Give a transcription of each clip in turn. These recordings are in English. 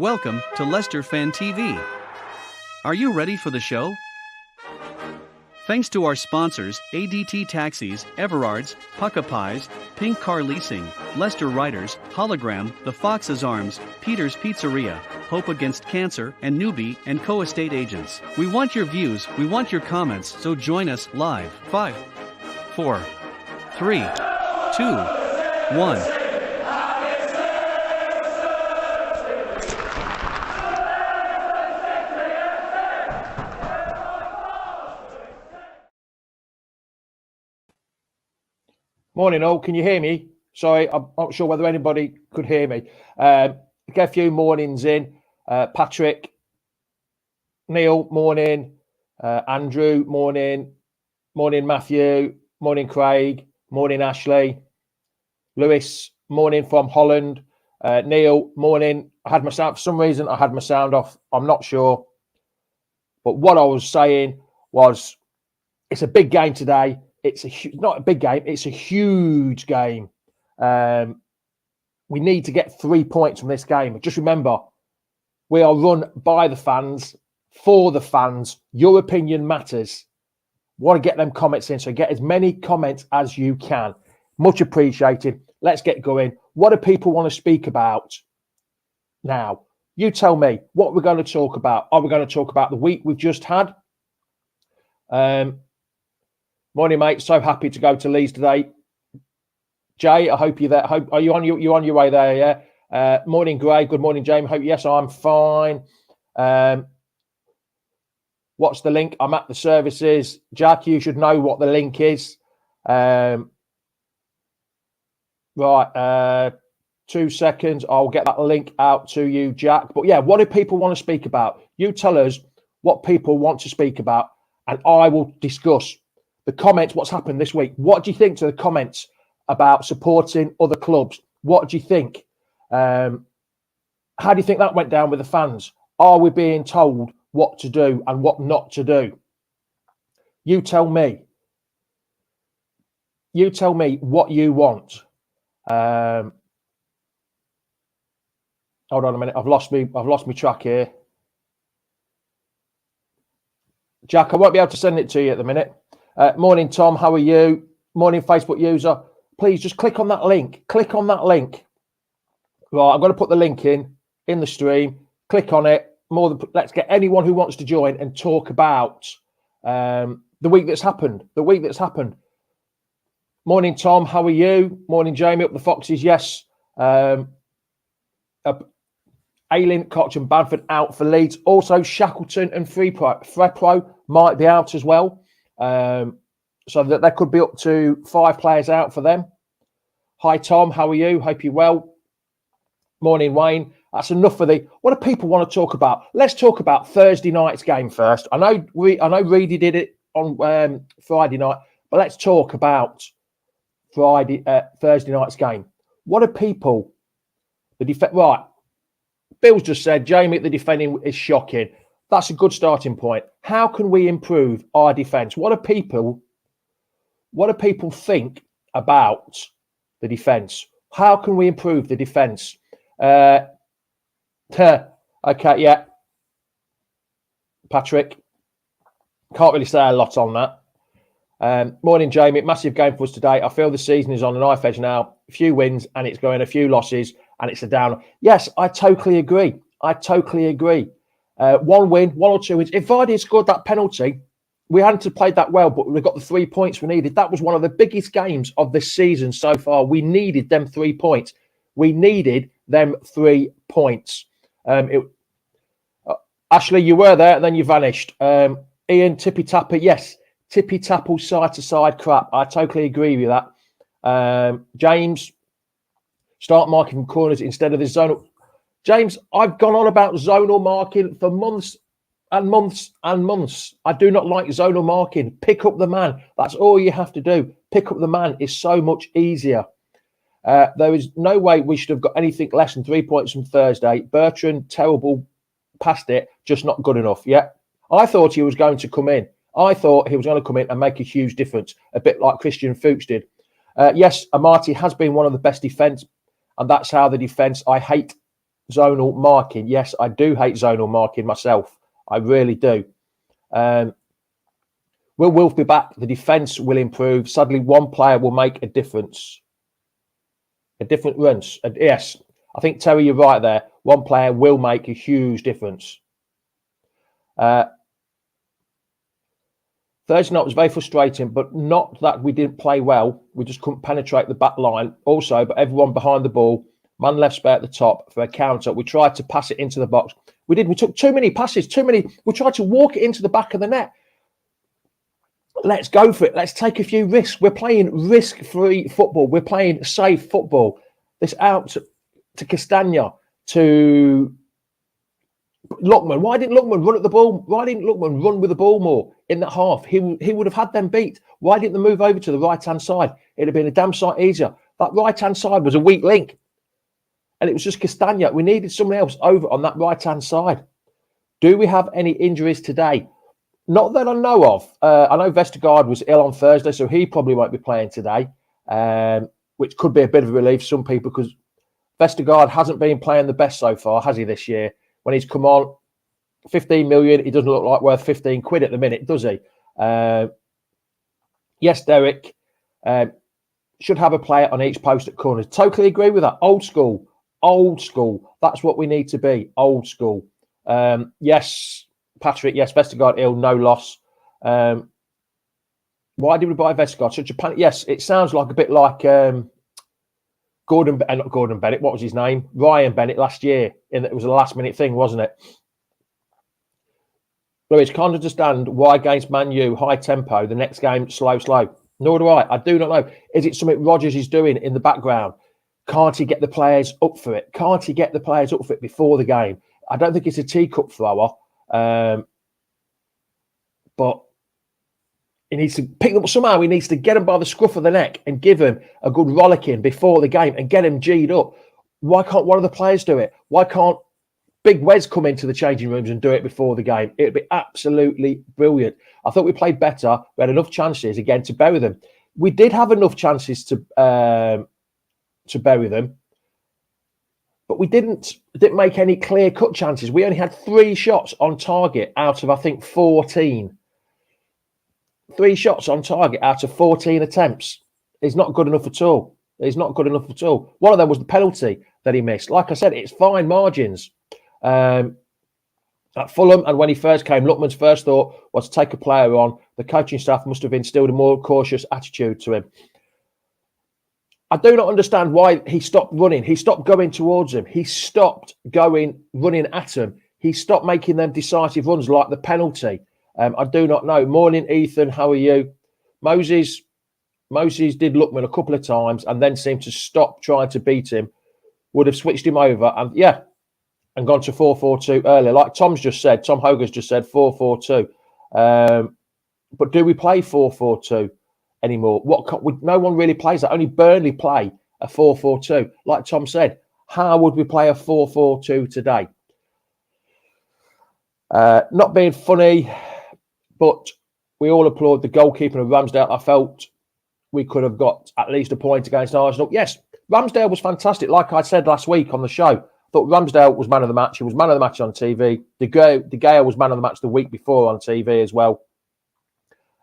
Welcome to Leicester Fan TV. Are you ready for the show? Thanks to our sponsors, ADT Taxis, Everards, Pukka Pies, Pink Car Leasing, Leicester Riders, Hollogram, The Fox's Arms, Peter's Pizzeria, Hope Against Cancer, and Newby Co estate agents. We want your views, we want your comments, so join us live. 5, 4, 3, 2, 1. Morning all, can you hear me? Sorry, I'm not sure whether anybody could hear me. Get a few mornings in. Patrick, Neil, morning. Andrew, morning. Morning, Matthew. Morning, Craig. Morning, Ashley. Lewis, morning from Holland. Neil, morning. I had my sound, for some reason, I had my sound off. I'm not sure. But what I was saying was, it's a big game today. It's not a big game. It's a huge game. We need to get 3 points from this game. Just remember, we are run by the fans, for the fans. Your opinion matters. Want to get them comments in, so get as many comments as you can. Much appreciated. Let's get going. What do people want to speak about now? You tell me what we're going to talk about. Are we going to talk about the week we've just had? Morning, mate. So happy to go to Leeds today. Jay, I hope you're there. Are you on your way there? Yeah. Morning, Gray. Good morning, James. Hope yes, I'm fine. What's the link? I'm at the services. Jack, you should know what the link is. Right. 2 seconds. I'll get that link out to you, Jack. But yeah, what do people want to speak about? You tell us what people want to speak about, and I will discuss the comments, what's happened this week. What do you think to the comments about supporting other clubs? What do you think? How do you think that went down with the fans? Are we being told what to do and what not to do? You tell me. You tell me what you want. Hold on a minute. I've lost me track here. Jack, I won't be able to send it to you at the minute. Morning, Tom. How are you? Morning, Facebook user. Please just click on that link. Click on that link. Right, I'm going to put the link in the stream. Click on it. Let's get anyone who wants to join and talk about the week that's happened. The week that's happened. Morning, Tom. How are you? Morning, Jamie. Up the Foxes. Yes. Aileen, Koch and Bamford out for Leeds. Also, Shackleton and Frepro might be out as well. So that there could be up to 5 players out for them. Hi, Tom. How are you? Hope you're well. Morning, Wayne. That's enough for the... What do people want to talk about? Let's talk about Thursday night's game first. I know Reedy did it on Friday night, but let's talk about Thursday night's game. What do people... Right. Bill's just said, Jamie, the defending is shocking. That's a good starting point. How can we improve our defence? What do people think about the defence? How can we improve the defence? Okay, yeah. Patrick, can't really say a lot on that. Morning, Jamie. Massive game for us today. I feel the season is on a knife edge now. A few wins and it's going a few losses and it's a down. Yes, I totally agree. One win, 1 or 2 wins. If VARDY had scored that penalty, we hadn't played that well, but we got the 3 points we needed. That was one of the biggest games of this season so far. We needed them 3 points. We needed them 3 points. Ashley, you were there, and then you vanished. Ian, tippy-tapper, yes. Tippy-tapple, side-to-side crap. I totally agree with that. James, start marking from corners instead of the zonal. James, I've gone on about zonal marking for months and months and months. I do not like zonal marking. Pick up the man. That's all you have to do. Pick up the man is so much easier. There is no way we should have got anything less than 3 points from Thursday. Bertrand, terrible, passed it, just not good enough. Yeah, I thought he was going to come in. I thought he was going to come in and make a huge difference, a bit like Christian Fuchs did. Yes, Amati has been one of the best defence, and that's how the defence I hate zonal marking. Yes, I do hate zonal marking myself. I really do. Will Wilf be back? The defence will improve. Suddenly, one player will make a difference. A different runs. Yes, I think, Terry, you're right there. One player will make a huge difference. Thursday night was very frustrating, but not that we didn't play well. We just couldn't penetrate the back line. Also, but everyone behind the ball, man left spare at the top for a counter. We tried to pass it into the box. We did. We took too many passes, too many. We tried to walk it into the back of the net. Let's go for it. Let's take a few risks. We're playing risk-free football. We're playing safe football. This out to Castagna, to Lookman. Why didn't Lookman run at the ball? Why didn't Lookman run with the ball more in that half? He would have had them beat. Why didn't they move over to the right-hand side? It'd have been a damn sight easier. That right-hand side was a weak link. And it was just Castagna. We needed someone else over on that right-hand side. Do we have any injuries today? Not that I know of. I know VESTERGAARD was ill on Thursday, so he probably won't be playing today, which could be a bit of a relief to some people because VESTERGAARD hasn't been playing the best so far, has he, this year? When he's come on, 15 million, he doesn't look like worth 15 quid at the minute, does he? Yes, Derek, should have a player on each post at corners. Totally agree with that. Old school. Old school. That's what we need to be. Old school. Yes, Patrick, yes, VESTERGAARD ill, no loss. Why did we buy VESTERGAARD? Such a panic. Yes, it sounds like a bit like not Gordon Bennett. What was his name? Ryan Bennett last year. It was a last-minute thing, wasn't it? Lewis, can't understand why against Man U, high tempo, the next game, slow. Nor do I. I do not know. Is it something Rodgers is doing in the background? Can't he get the players up for it? Can't he get the players up for it before the game? I don't think it's a teacup thrower. But he needs to pick them up somehow. He needs to get them by the scruff of the neck and give them a good rollicking before the game and get them G'd up. Why can't one of the players do it? Why can't Big Wes come into the changing rooms and do it before the game? It'd be absolutely brilliant. I thought we played better. We had enough chances, again, to bury them. We did have enough chances to bury them, but we didn't make any clear-cut chances. We only had 3 shots on target out of, I think, 14. 3 shots on target out of 14 attempts. It's not good enough at all. It's not good enough at all. One of them was the penalty that he missed. Like I said, it's fine margins. At Fulham, and when he first came, Lookman's first thought was to take a player on. The coaching staff must have instilled a more cautious attitude to him. I do not understand why he stopped running. He stopped going towards him. He stopped running at him. He stopped making them decisive runs like the penalty. I do not know. Morning, Ethan. How are you? Moses did Lookman a couple of times and then seemed to stop trying to beat him. Would have switched him over and gone to 4-4-2 earlier. Like Tom's just said, Tom Hogarth's just said 4-4-2. But do we play 4-4-2 anymore? No one really plays that. Only Burnley play a 4-4-2. Like Tom said, how would we play a 4-4-2 today? Not being funny, but we all applaud the goalkeeper of Ramsdale. I felt we could have got at least a point against Arsenal. Yes, Ramsdale was fantastic. Like I said last week on the show, I thought Ramsdale was man of the match. He was man of the match on TV. De Gea was man of the match the week before on TV as well.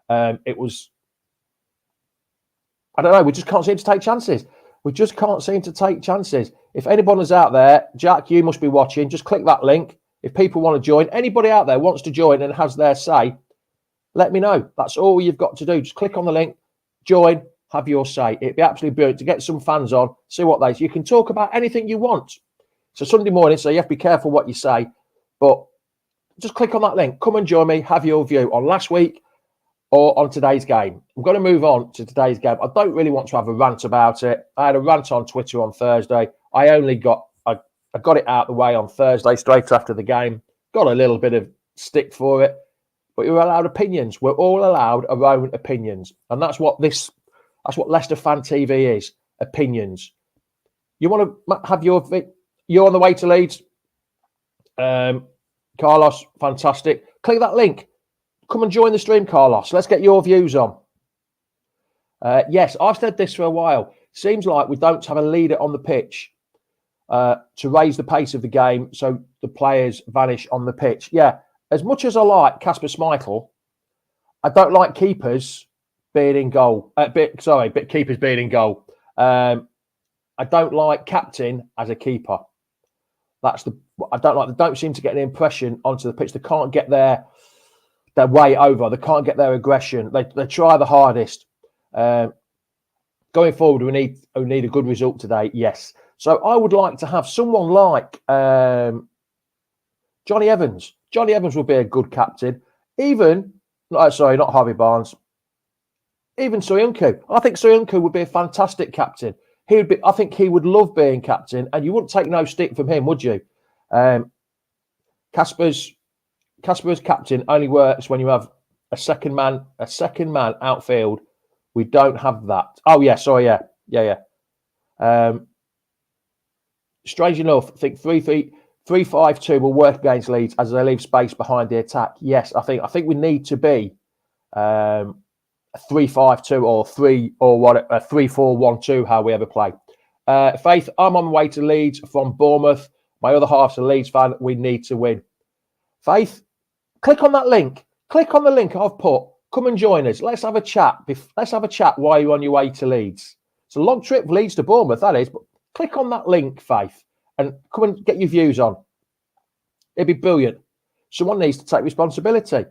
It was, I don't know, we just can't seem to take chances. We just can't seem to take chances. If anybody's out there, Jack, you must be watching, just click that link. If people want to join, anybody out there wants to join and has their say, let me know. That's all you've got to do. Just click on the link, join, have your say. It'd be absolutely brilliant to get some fans on, see what they say. You can talk about anything you want. It's a Sunday morning, so you have to be careful what you say. But just click on that link. Come and join me. Have your view on last week or on today's game. I'm going to move on to today's game. I don't really want to have a rant about it. I had a rant on Twitter on Thursday. I got it out the way on Thursday, straight after the game. Got a little bit of stick for it. But you're allowed opinions. We're all allowed our own opinions. And that's what Leicester Fan TV is. Opinions. You want to have you're on the way to Leeds. Carlos, fantastic. Click that link. Come and join the stream, Carlos. Let's get your views on. Yes, I've said this for a while. Seems like we don't have a leader on the pitch. to raise the pace of the game so the players vanish on the pitch. Yeah, as much as I like Kasper Schmeichel, I don't like keepers being in goal. But keepers being in goal. I don't like captain as a keeper. I don't like. They don't seem to get an impression onto the pitch. They can't get their way over. They can't get their aggression. They try the hardest. Going forward, we need a good result today. Yes. So I would like to have someone like Johnny Evans. Johnny Evans would be a good captain. Even, sorry, not Harvey Barnes. Even SOYUNCU. I think SOYUNCU would be a fantastic captain. I think he would love being captain, and you wouldn't take no stick from him, would you? Kasper's captain only works when you have a second man outfield. We don't have that. Oh yeah, sorry, yeah. Strange enough, I think 3-5-2 will work against Leeds as they leave space behind the attack. Yes, I think we need to be a 3-5-2 or 3-4-1-2, how we ever play. Faith, I'm on my way to Leeds from Bournemouth. My other half's a Leeds fan. We need to win. Faith, click on that link. Click on the link I've put. Come and join us. Let's have a chat. Let's have a chat while you're on your way to Leeds. It's a long trip, Leeds to Bournemouth, that is. But click on that link, Faith, and come and get your views on. It'd be brilliant. Someone needs to take responsibility.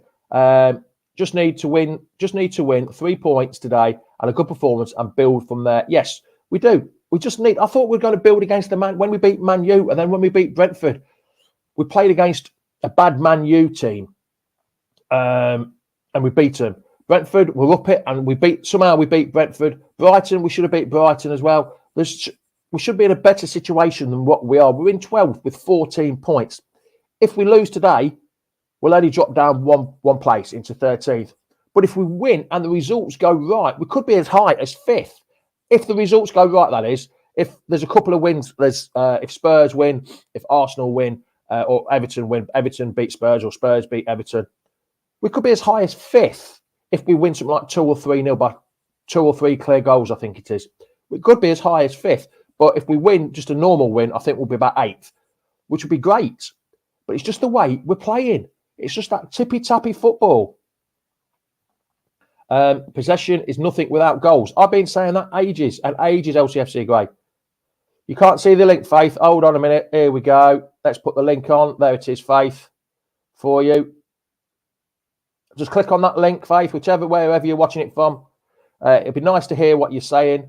Just need to win 3 points today and a good performance and build from there. Yes, we do. We just need. I thought we were going to build against when we beat Man U, and then when we beat Brentford, we played against a bad Man U team, and we beat them. Brentford, we're up it, and we beat Brentford. Brighton, we should have beat Brighton as well. We should be in a better situation than what we are. We're in 12th with 14 points. If we lose today, we'll only drop down one place into 13th. But if we win and the results go right, we could be as high as 5th. If the results go right, that is. If there's a couple of wins, if Spurs win, if Arsenal win, or Everton win, Everton beat Spurs or Spurs beat Everton, we could be as high as 5th if we win something like 2 or 3-0 by 2 or 3 clear goals, I think it is. We could be as high as 5th. But if we win just a normal win, I think we'll be about 8th, which would be great. But it's just the way we're playing. It's just that tippy-tappy football. Possession is nothing without goals. I've been saying that ages and ages, LCFC Grey. You can't see the link, Faith. Hold on a minute. Here we go. Let's put the link on. There it is, Faith, for you. Just click on that link, Faith, wherever you're watching it from. It'd be nice to hear what you're saying.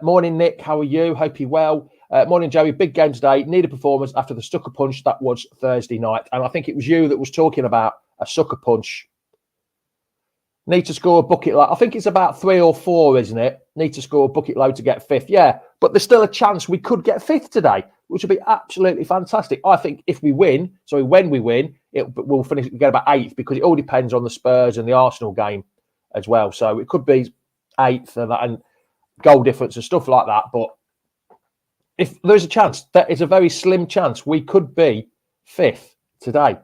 Morning, Nick. How are you? Hope you're well. Morning, Joey. Big game today. Need a performance after the sucker punch that was Thursday night. And I think it was you that was talking about a sucker punch. Need to score a bucket load. I think it's about 3 or 4, isn't it? Need to score a bucket load to get 5th. Yeah, but there's still a chance we could get 5th today, which would be absolutely fantastic. I think if we win, when we win, we'll finish, get about 8th, because it all depends on the Spurs and the Arsenal game as well. So it could be 8th and goal difference and stuff like that. But if there's a chance, that is a very slim chance, we could be 5th today.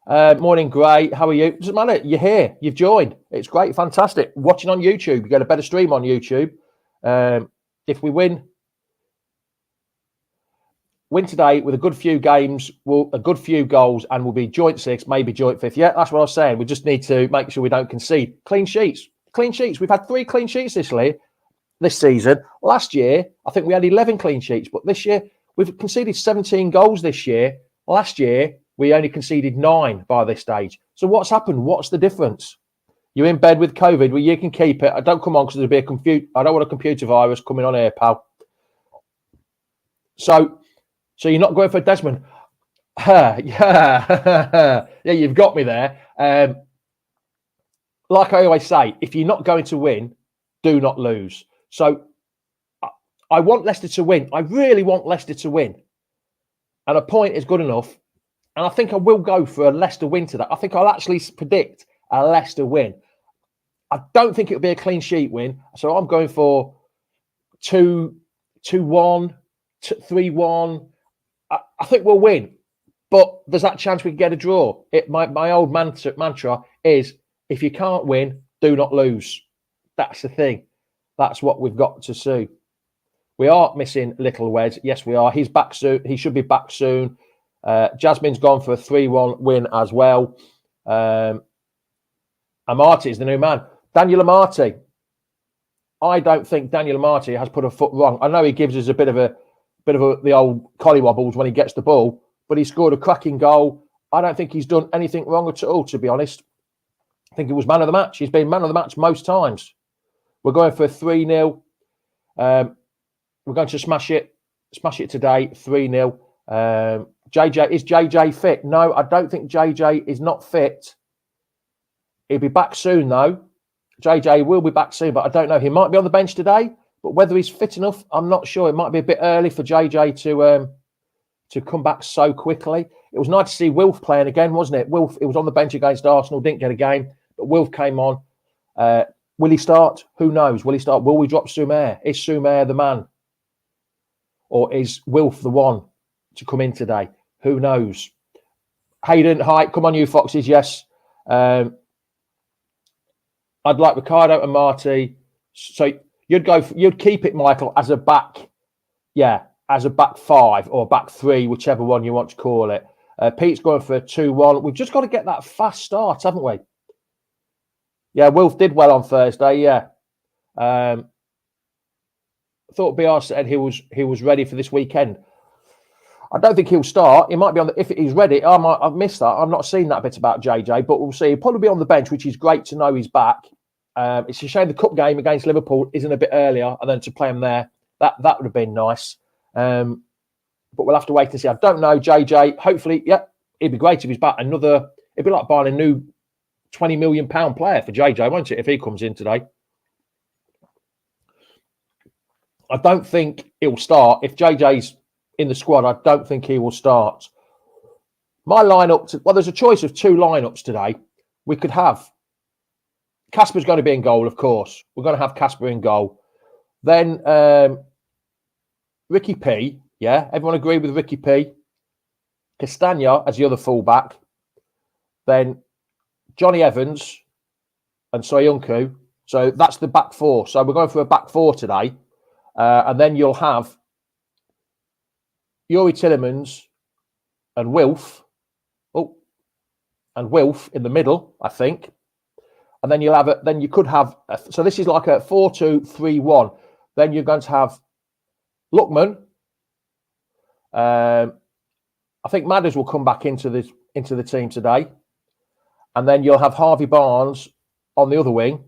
Morning, Gray. How are you? Doesn't matter. You're here. You've joined. It's great. Fantastic. Watching on YouTube. You get a better stream on YouTube. If we win today with a good few games, a good few goals, and we'll be joint 6th, maybe joint 5th. Yeah, that's what I was saying. We just need to make sure we don't concede. Clean sheets. Clean sheets. We've had 3 clean sheets this season. Last year, I think we had 11 clean sheets, but this year we've conceded 17 goals this year. Last year, we only conceded 9 by this stage. So what's happened? What's the difference? You're in bed with COVID. Well, you can keep it. I don't come on because there'll be I don't want a computer virus coming on here, pal. So you're not going for Desmond? Yeah, you've got me there. Like I always say, if you're not going to win, do not lose. So I want Leicester to win. I really want Leicester to win. And a point is good enough. And I think I will go for a Leicester win today. I think I'll actually predict a Leicester win. I don't think it'll be a clean sheet win. So I'm going for 2-1, 3-1. I think we'll win. But there's that chance we can get a draw. My old mantra is, if you can't win, do not lose. That's the thing. That's what we've got to see. We are missing Little Wes. Yes, we are. He's back soon. He should be back soon. Jasmine's gone for a 3-1 win as well. Amati is the new man. Daniel Amati. I don't think Daniel Amati has put a foot wrong. I know he gives us a bit of the old collywobbles when he gets the ball, but he scored a cracking goal. I don't think he's done anything wrong at all, to be honest. I think he was man of the match. He's been man of the match most times. We're going for a 3-0. We're going to smash it today, 3-0. JJ, is JJ fit? No, I don't think JJ is not fit. He'll be back soon, though. JJ will be back soon, but I don't know. He might be on the bench today, but whether he's fit enough, I'm not sure. It might be a bit early for JJ to come back so quickly. It was nice to see Wilf playing again, wasn't it? Wilf, it was on the bench against Arsenal, didn't get a game, but Wilf came on. Will he start? Who knows? Will he start? Will we drop Soumaire? Is Soumaire the man? Or is Wilf the one to come in today? Who knows? Hayden, hi. Come on, you Foxes. Yes. I'd like Ricardo and Marty. So you'd keep it, Michael, as a back. Yeah, as a back 5 or back 3, whichever one you want to call it. Pete's going for a 2-1. We've just got to get that fast start, haven't we? Yeah, Wilf did well on Thursday. Yeah. Thought BR said he was ready for this weekend. I don't think he'll start. He might be on the, if he's ready. I've missed that. I've not seen that bit about JJ, but we'll see. He'll probably be on the bench, which is great to know he's back. It's a shame the cup game against Liverpool isn't a bit earlier, and then to play him there, that would have been nice. But we'll have to wait and see. I don't know, JJ. Hopefully, yeah, it'd be great if he's back. It'd be like buying a new £20 million player for JJ, won't it, if he comes in today? I don't think he'll start. If JJ's in the squad, I don't think he will start. My lineup, well, there's a choice of 2 lineups today. We could have Casper's going to be in goal, of course. We're going to have Casper in goal. Then Ricky P. Yeah, everyone agree with Ricky P. Castagna as the other fullback. Then Johnny Evans and Soyuncu. So that's the back 4. So we're going for a back 4 today. And then you'll have Youri Tielemans and Wilf. Oh, and Wilf in the middle, I think. And then you'll have then you could have. So this is like a 4-2-3-1. Then you're going to have Lookman. I think Madders will come back into the team today. And then you'll have Harvey Barnes on the other wing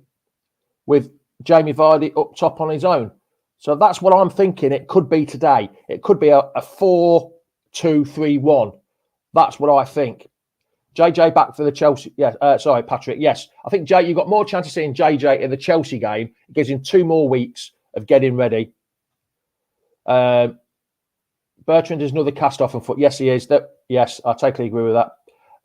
with Jamie Vardy up top on his own. So that's what I'm thinking it could be today. It could be a 4-2-3-1. That's what I think. JJ back for the Chelsea. Yes, sorry, Patrick. Yes, I think you've got more chance of seeing JJ in the Chelsea game. It gives him 2 more weeks of getting ready. Bertrand is another cast off on foot. Yes, he is. Yes, I totally agree with that.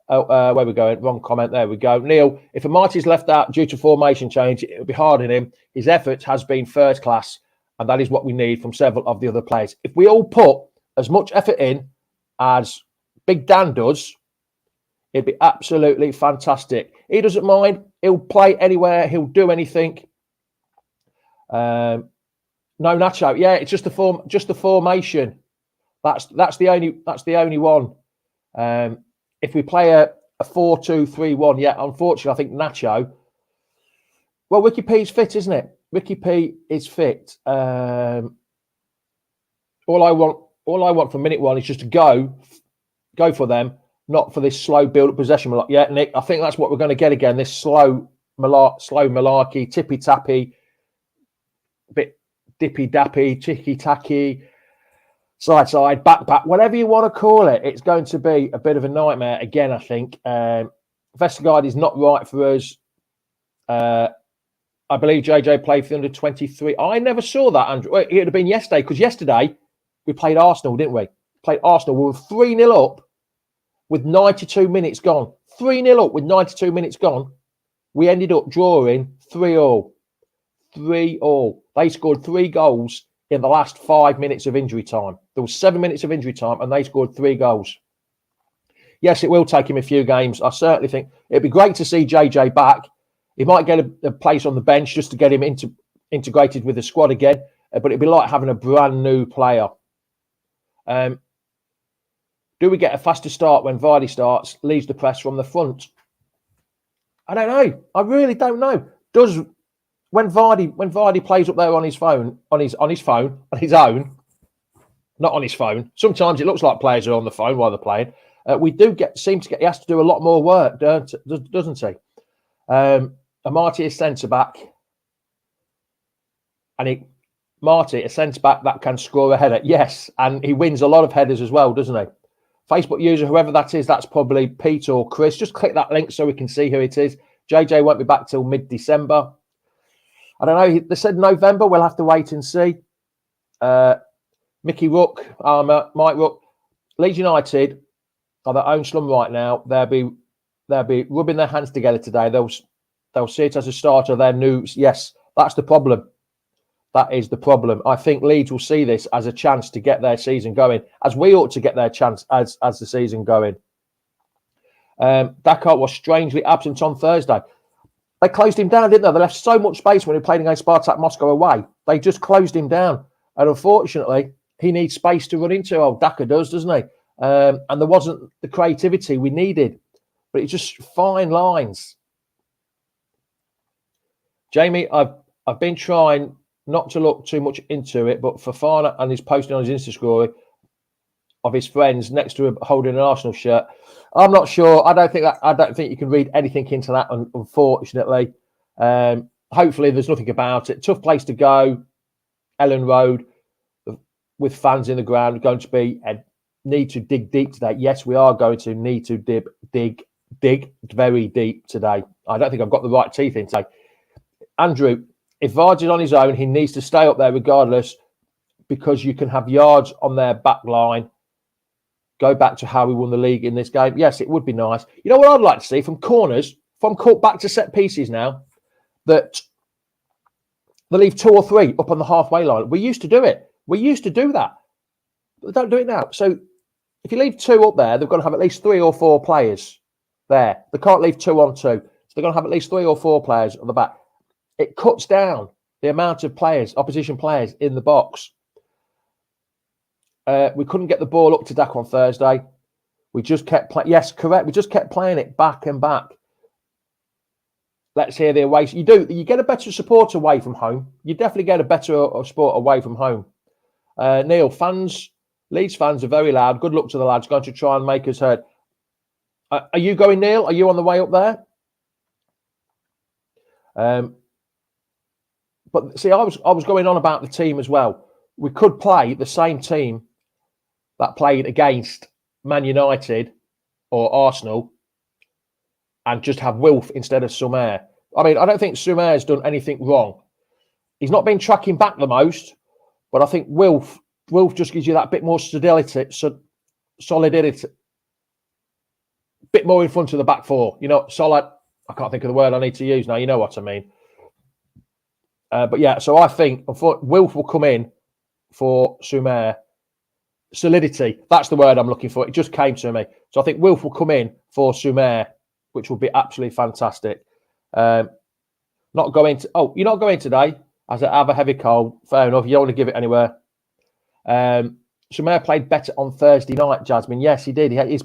Where are we going? Wrong comment. There we go. Neil, if Amati's left out due to formation change, it will be hard on him. His effort has been first class, and that is what we need from several of the other players. If we all put as much effort in as Big Dan does, it'd be absolutely fantastic. He doesn't mind. He'll play anywhere. He'll do anything. No Nacho. Yeah, it's just the formation. That's the only one. If we play a 4-2-3-1, yeah, unfortunately, I think Nacho. Well, Ricky P's fit, isn't it? Ricky P is fit. All I want from minute 1 is just to go for them, not for this slow build-up possession. Yeah, Nick, I think that's what we're going to get again. This slow malarkey, tippy-tappy, bit dippy-dappy, ticky-tacky, side, back, whatever you want to call it. It's going to be a bit of a nightmare again, I think. VESTERGAARD is not right for us. I believe JJ played for the under-23. I never saw that, Andrew. It would have been yesterday, because yesterday we played Arsenal, didn't we? Played Arsenal. We were 3-0 up with 92 minutes gone. 3-0 up with 92 minutes gone. We ended up drawing 3-3. They scored 3 goals in the last 5 minutes of injury time. There was 7 minutes of injury time, and they scored 3 goals. Yes, it will take him a few games. I certainly think it'd be great to see JJ back. He might get a place on the bench just to get him integrated with the squad again. but it'd be like having a brand new player. Do we get a faster start when Vardy starts, leads the press from the front? I don't know. I really don't know. When Vardy plays up there on his phone, on his own, not on his phone. Sometimes it looks like players are on the phone while they're playing. He has to do a lot more work, doesn't he? Marty is centre back, and Marty, a centre back that can score a header. Yes, and he wins a lot of headers as well, doesn't he? Facebook user, whoever that is, that's probably Pete or Chris. Just click that link so we can see who it is. JJ won't be back till mid-December. I don't know. They said November. We'll have to wait and see. Mickey Rook, Mike Rook, Leeds United are their own slum right now. They'll be rubbing their hands together today. They'll see it as a start of their news. Yes, that's the problem. That is the problem. I think Leeds will see this as a chance to get their season going, as we ought to get their chance as the season going. Dakar was strangely absent on Thursday. They closed him down, didn't they? They left so much space when he played against Spartak Moscow away. They just closed him down. And unfortunately, he needs space to run into. Oh, Dakar does, doesn't he? And there wasn't the creativity we needed. But it's just fine lines. Jamie, I've been trying not to look too much into it, but Fofana and he's posting on his Insta story of his friends next to him holding an Arsenal shirt. I'm not sure. I don't think you can read anything into that, unfortunately. Hopefully there's nothing about it. Tough place to go. Ellen Road with fans in the ground, going to be a need to dig deep today. Yes, we are going to need to dig very deep today. I don't think I've got the right teeth in today. Andrew, if Vards is on his own, he needs to stay up there regardless, because you can have yards on their back line. Go back to how we won the league in this game. Yes, it would be nice. You know what I'd like to see from corners, from back to set pieces now, that they leave 2 or 3 up on the halfway line. We used to do it. We used to do that. But they don't do it now. So if you leave 2 up there, they've got to have at least 3 or 4 players there. They can't leave 2 on 2. So they're going to have at least 3 or 4 players on the back. It cuts down the amount of players, opposition players in the box. We couldn't get the ball up to Dak on Thursday. We just kept playing. Yes, correct. We just kept playing it back and back. Let's hear the away. You get a better support away from home. You definitely get a better support away from home. Neil, Leeds fans are very loud. Good luck to the lads. Going to try and make us heard. Are you going, Neil? Are you on the way up there? But see, I was going on about the team as well. We could play the same team that played against Man United or Arsenal and just have Wilf instead of Sumer. I mean, I don't think Sumer has done anything wrong. He's not been tracking back the most, but I think Wilf just gives you that bit more solidity, bit more in front of the back four. You know, solid. I can't think of the word I need to use now. You know what I mean. But yeah, so I think Wilf will come in for Sumer. Solidity, that's the word I'm looking for. It just came to me. So I think Wilf will come in for Sumer, which will be absolutely fantastic. Not going to. Oh, you're not going today? As I have a heavy cold. Fair enough. You don't want to give it anywhere. Sumer played better on Thursday night, Jasmine. Yes, he did.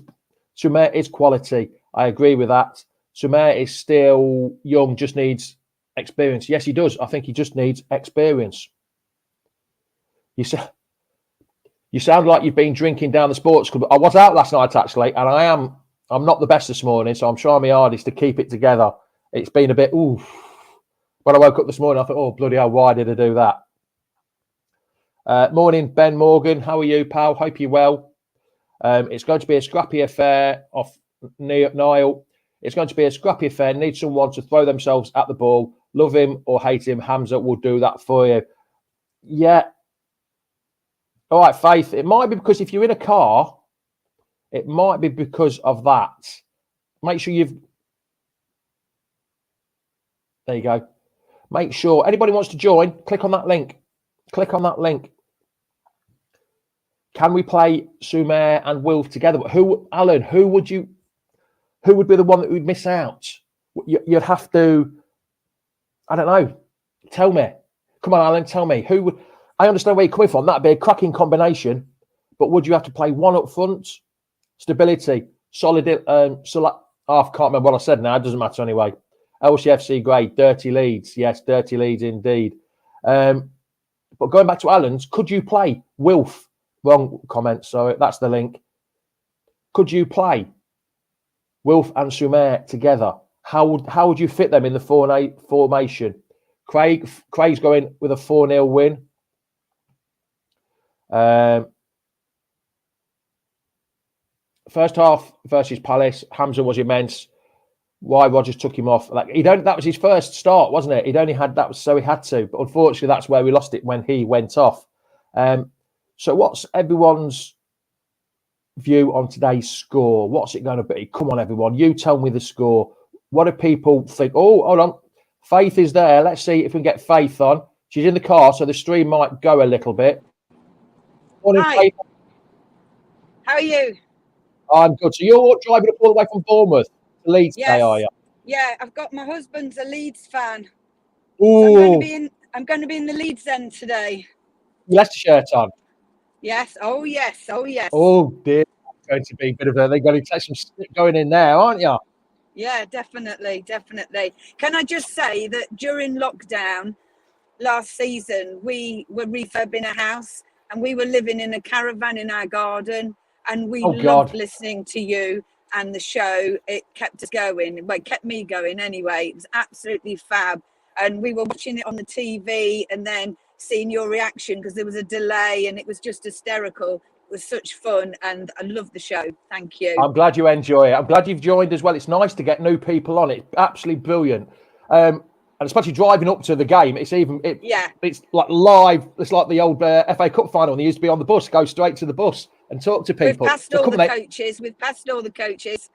Sumer is quality. I agree with that. Sumer is still young, just needs experience. Yes, he does. I think he just needs experience. You sound like you've been drinking down the sports club. I was out last night, actually, and I'm not the best this morning, so I'm trying my hardest to keep it together. It's been a bit, oof. When I woke up this morning, I thought, oh, bloody hell, why did I do that? Morning, Ben Morgan. How are you, pal? Hope you're well. It's going to be a scrappy affair off Niall. It's going to be a scrappy affair. Need someone to throw themselves at the ball. Love him or hate him. Hamza will do that for you. Yeah. All right, Faith. It might be because if you're in a car, it might be because of that. Make sure there you go. Make sure anybody wants to join, click on that link. Click on that link. Can we play Sumer and Wilf together? Alan, who would be the one that would miss out? You'd have to, I don't know. Tell me. Come on, Alan, tell me. Who would? I understand where you're coming from. That'd be a cracking combination. But would you have to play one up front? Stability, solid. I can't remember what I said now. It doesn't matter anyway. LCFC grade, dirty leads. Yes, dirty leads indeed. But going back to Alan's, could you play Wilf? Wrong comment, sorry. That's the link. Could you play Wilf and Sumer together? How would you fit them in the 4-8 formation? Craig's going with a 4-0 win. First half versus Palace, Hamza was immense. Why Rodgers took him off? That was his first start, wasn't it? He'd only had that, so he had to. But unfortunately, that's where we lost it when he went off. So what's everyone's view on today's score? What's it going to be? Come on, everyone. You tell me the score. What do people think? Oh, hold on. Faith is there. Let's see if we can get Faith on. She's in the car, so the stream might go a little bit. Morning, Hi. Faith. How are you? I'm good. So you're driving up all the way from Bournemouth to Leeds today, are you? Yeah, I've got my husband's a Leeds fan. Ooh. So I'm going to be in the Leeds end today. Leicester shirt on. Yes. Oh yes. Oh yes. Oh dear. It's going to be a bit of a. They've got to take some stick going in there, aren't you? Yeah, definitely. Can I just say that during lockdown last season, we were refurbing a house and we were living in a caravan in our garden, and we loved listening to you and the show. It kept us going. Well, it kept me going anyway. It was absolutely fab. And we were watching it on the TV and then seeing your reaction because there was a delay and it was just hysterical. It was such fun and I love the show. Thank you. I'm glad you enjoy it. I'm glad you've joined as well. It's nice to get new people on. It's absolutely brilliant. And especially driving up to the game, it's like live. It's like the old FA Cup final when they used to be on the bus, go straight to the bus and talk to people. We've passed all the coaches.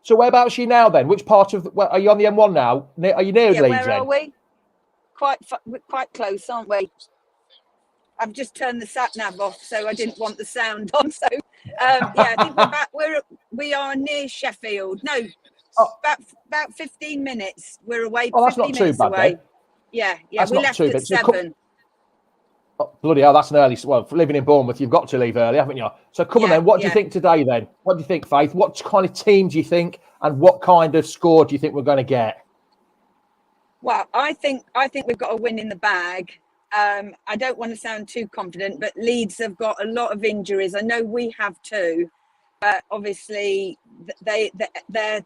So whereabouts are you now then? Which part of, are you on the M1 now? Are you near Leeds? Where are we? We're quite close, aren't we? I've just turned the sat nav off, so I didn't want the sound on. So I think we're back. We are near Sheffield. No, about 15 minutes. We're away. Oh, that's not too bad. Away. Then. Yeah. That's we left at 7. Oh, bloody hell, that's an early. Well, for living in Bournemouth, you've got to leave early, haven't you? So come on then. What do you think today then? What do you think, Faith? What kind of team do you think, and what kind of score do you think we're going to get? Well, I think we've got a win in the bag. I don't want to sound too confident, but Leeds have got a lot of injuries. I know we have too, but obviously they're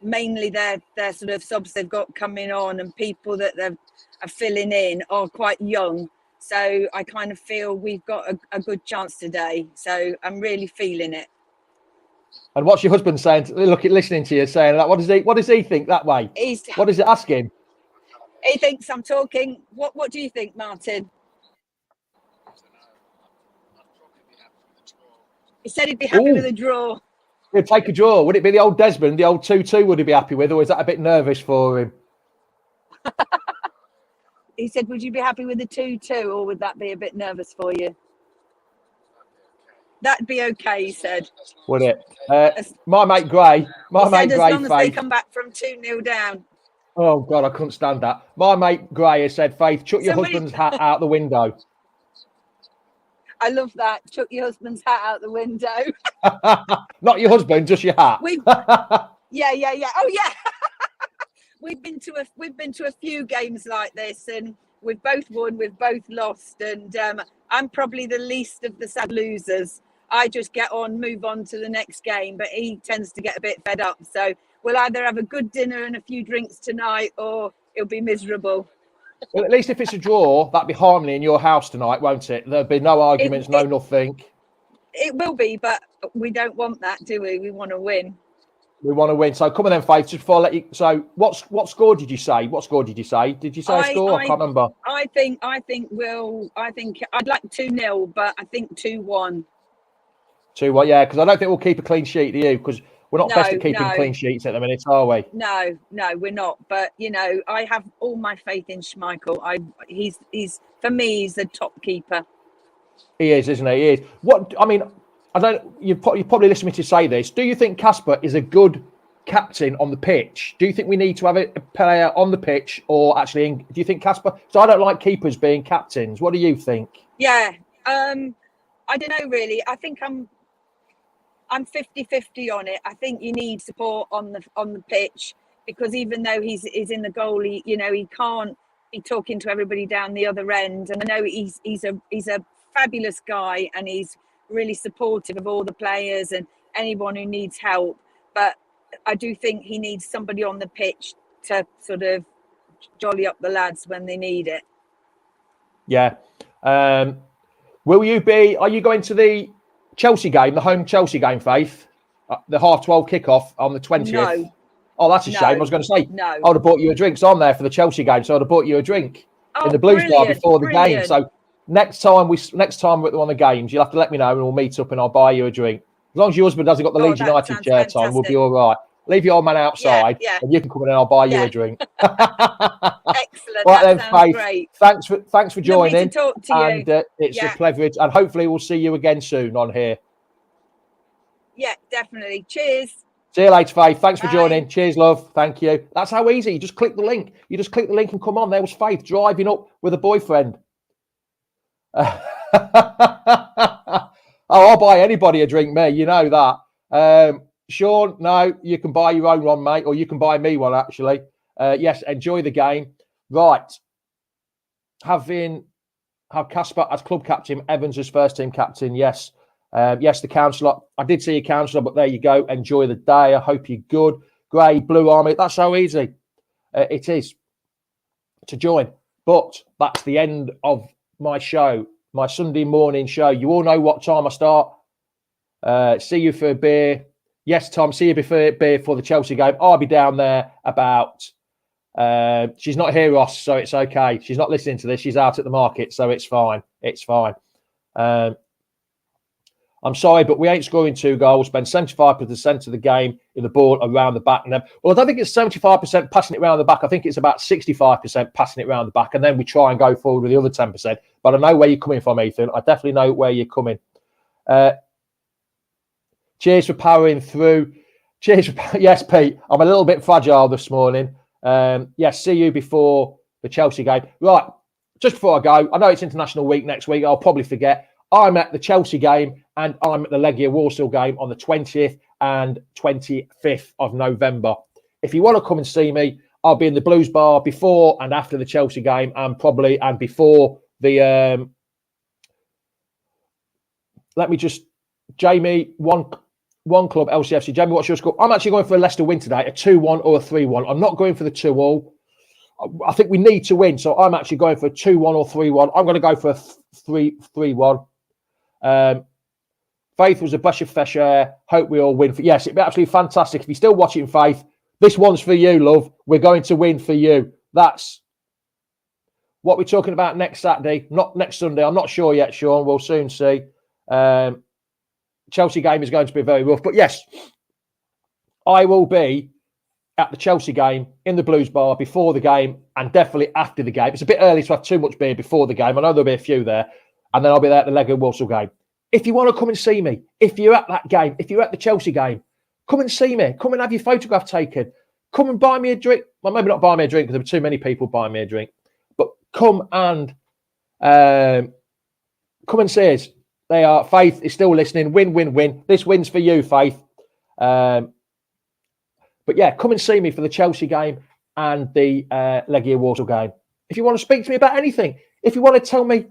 mainly their sort of subs they've got coming on and people that are filling in are quite young. So I kind of feel we've got a good chance today. So I'm really feeling it. And what's your husband saying? Listening to you saying that. What does he think that way? What does it ask him? He thinks I'm talking. What do you think, Martin? He said he'd be happy with a draw. He'd take a draw. Would it be the old Desmond, the old 2-2 would he be happy with, or is that a bit nervous for him? He said, would you be happy with a 2-2 or would that be a bit nervous for you? That'd be okay, he said. Would it? My mate Gray. As long as they come back from 2-0 down. Oh, God, I couldn't stand that. My mate Gray has said, Faith, chuck your husband's hat out the window. I love that. Chuck your husband's hat out the window. Not your husband, just your hat. Yeah. Oh, yeah. We've been to a few games like this and we've both won, we've both lost. And I'm probably the least of the sad losers. I just get on, move on to the next game, but he tends to get a bit fed up. So we'll either have a good dinner and a few drinks tonight or it'll be miserable. Well, at least if it's a draw, that'll be harmony in your house tonight, won't it? There'll be no arguments, no nothing. It will be, but we don't want that, do we? We want to win. We want to win. So come on then, Faith, just before I let you... So what score did you say? Did you say a score? I can't remember. I think I'd like 2-0, but I think 2-1. 2-1, yeah, because I don't think we'll keep a clean sheet, do you? Because we're not best at keeping clean sheets at the minute, are we? No, we're not. But I have all my faith in Schmeichel. He's for me, he's the top keeper. He is, isn't he? He is. I don't. You probably listened to me to say this. Do you think Casper is a good captain on the pitch, do you think we need to have a player on the pitch, or actually, do you think Casper? So I don't like keepers being captains. What do you think? Yeah, I don't know really. I think I'm 50-50 on it. I think you need support on the pitch, because even though he's in the goal, he can't be talking to everybody down the other end. And I know he's a fabulous guy, and he's really supportive of all the players and anyone who needs help. But I do think he needs somebody on the pitch to sort of jolly up the lads when they need it. Yeah. Are you going to the Chelsea game, the home Chelsea game, Faith? The 12:30 kickoff on the 20th? No. Oh, that's a shame. I was going to say, no. I would have bought you a drink. So I'm there for the Chelsea game, so I'd have bought you a drink in the Blues bar before the game. So next time we're at one of the games, you'll have to let me know and we'll meet up and I'll buy you a drink. As long as your husband hasn't got the Leeds United shirt on, we'll be all right. Leave your old man outside and you can come in and I'll buy you a drink. Excellent. Right then, sounds Faith. Great. Thanks for joining. Lovely to talk to you. And it's a pleasure. And hopefully we'll see you again soon on here. Yeah, definitely. Cheers. See you later, Faith. Thanks for joining. Cheers, love. Thank you. That's how easy. You just click the link. And come on. There was Faith driving up with a boyfriend. I'll buy anybody a drink, me. You know that. Sean, no, you can buy your own one, mate, or you can buy me one, actually. Yes, enjoy the game. Right. Have Casper as club captain, Evans as first team captain. Yes. Yes, the councillor. I did see a councillor, but there you go. Enjoy the day. I hope you're good. Grey, Blue Army. That's how easy it is to join. But that's the end of my show, my Sunday morning show. You all know what time I start. See you for a beer. Yes, Tom, see you before a beer for the Chelsea game. I'll be down there about... she's not here, Ross, so it's okay. She's not listening to this. She's out at the market, so it's fine. It's fine. I'm sorry, but we ain't scoring 2 goals. Spend 75% of the game in the ball around the back. And then, well, I don't think it's 75% passing it around the back. I think it's about 65% passing it around the back. And then we try and go forward with the other 10%. But I know where you're coming from, Ethan. I definitely know where you're coming. Cheers for powering through. Yes, Pete. I'm a little bit fragile this morning. Yes, see you before the Chelsea game. Right, just before I go, I know it's International Week next week. I'll probably forget. I'm at the Chelsea game and I'm at the Legia Walsall game on the 20th and 25th of November. If you want to come and see me, I'll be in the Blues Bar before and after the Chelsea game, and before the... let me just... Jamie, one club, LCFC. Jamie, what's your score? I'm actually going for a Leicester win today, a 2-1 or a 3-1. I'm not going for the 2-all. I think we need to win, so I'm actually going for a 2-1 or 3-1. I'm going to go for a 3-1. Faith was a breath of fresh air. Hope we all win. Yes, it'd be absolutely fantastic. If you're still watching, Faith, this one's for you, love. We're going to win for you. That's what we're talking about next Saturday, not next Sunday. I'm not sure yet, Sean. We'll soon see. Chelsea game is going to be very rough. But yes, I will be at the Chelsea game in the Blues Bar before the game and definitely after the game. It's a bit early to have too much beer before the game. I know there'll be a few there. And then I'll be there at the Legia Walsall game. If you want to come and see me, if you're at that game, if you're at the Chelsea game, come and see me. Come and have your photograph taken. Come and buy me a drink. Well, maybe not buy me a drink because there were too many people buying me a drink. But come and see us. Faith is still listening. Win, win, win. This win's for you, Faith. But yeah, come and see me for the Chelsea game and the Legia Walsall game. If you want to speak to me about anything, if you want to tell me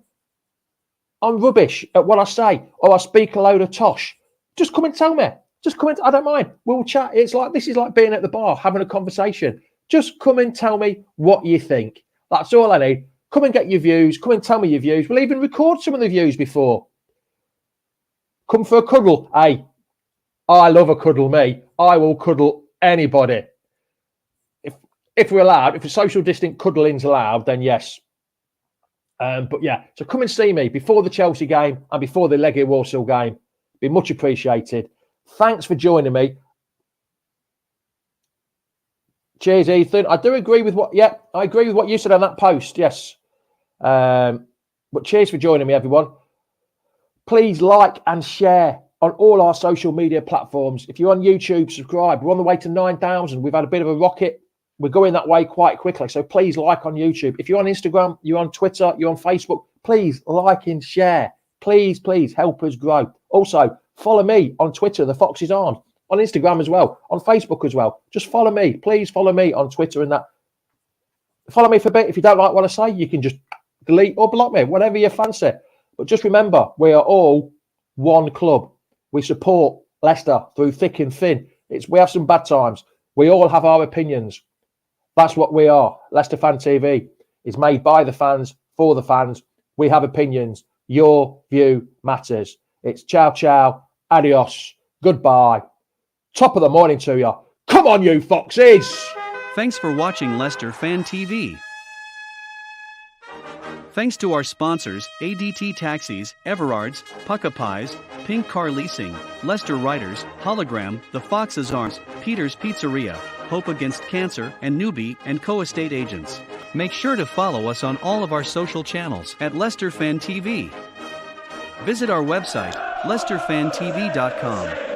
I'm rubbish at what I say or I speak a load of tosh, just come and tell me. Just come and, I don't mind. We'll chat. This is like being at the bar, having a conversation. Just come and tell me what you think. That's all I need. Come and get your views. Come and tell me your views. We'll even record some of the views before. Come for a cuddle. Hey, I love a cuddle, me. I will cuddle anybody. If we're allowed, if a social distant cuddling's allowed, then yes. But yeah, so come and see me before the Chelsea game and before the Legia Walsall game. Be much appreciated. Thanks for joining me. Cheers, Ethan. I do agree with I agree with what you said on that post. Yes. But cheers for joining me, everyone. Please like and share on all our social media platforms. If you're on YouTube, subscribe. We're on the way to 9,000. We've had a bit of a rocket. We're going that way quite quickly. So please like on YouTube. If you're on Instagram, you're on Twitter, you're on Facebook, please like and share. Please, please help us grow. Also, follow me on Twitter, The Fox is on Instagram as well, on Facebook as well. Just follow me. Please follow me on Twitter and that. Follow me for a bit. If you don't like what I say, you can just delete or block me, whatever you fancy. But just remember, we are all one club. We support Leicester through thick and thin. We have some bad times. We all have our opinions. That's what we are. Leicester Fan TV is made by the fans, for the fans. We have opinions. Your view matters. It's ciao, ciao, adios, goodbye. Top of the morning to you. Come on, you foxes. Thanks for watching Leicester Fan TV. Thanks to our sponsors, ADT Taxis, Everards, Pukka Pies, Pink Car Leasing, Leicester Riders, Hollogram, The Fox's Arms, Peter's Pizzeria, Hope Against Cancer, and Newby Co estate agents. Make sure to follow us on all of our social channels at Leicester Fan TV. Visit our website, leicesterfantv.com.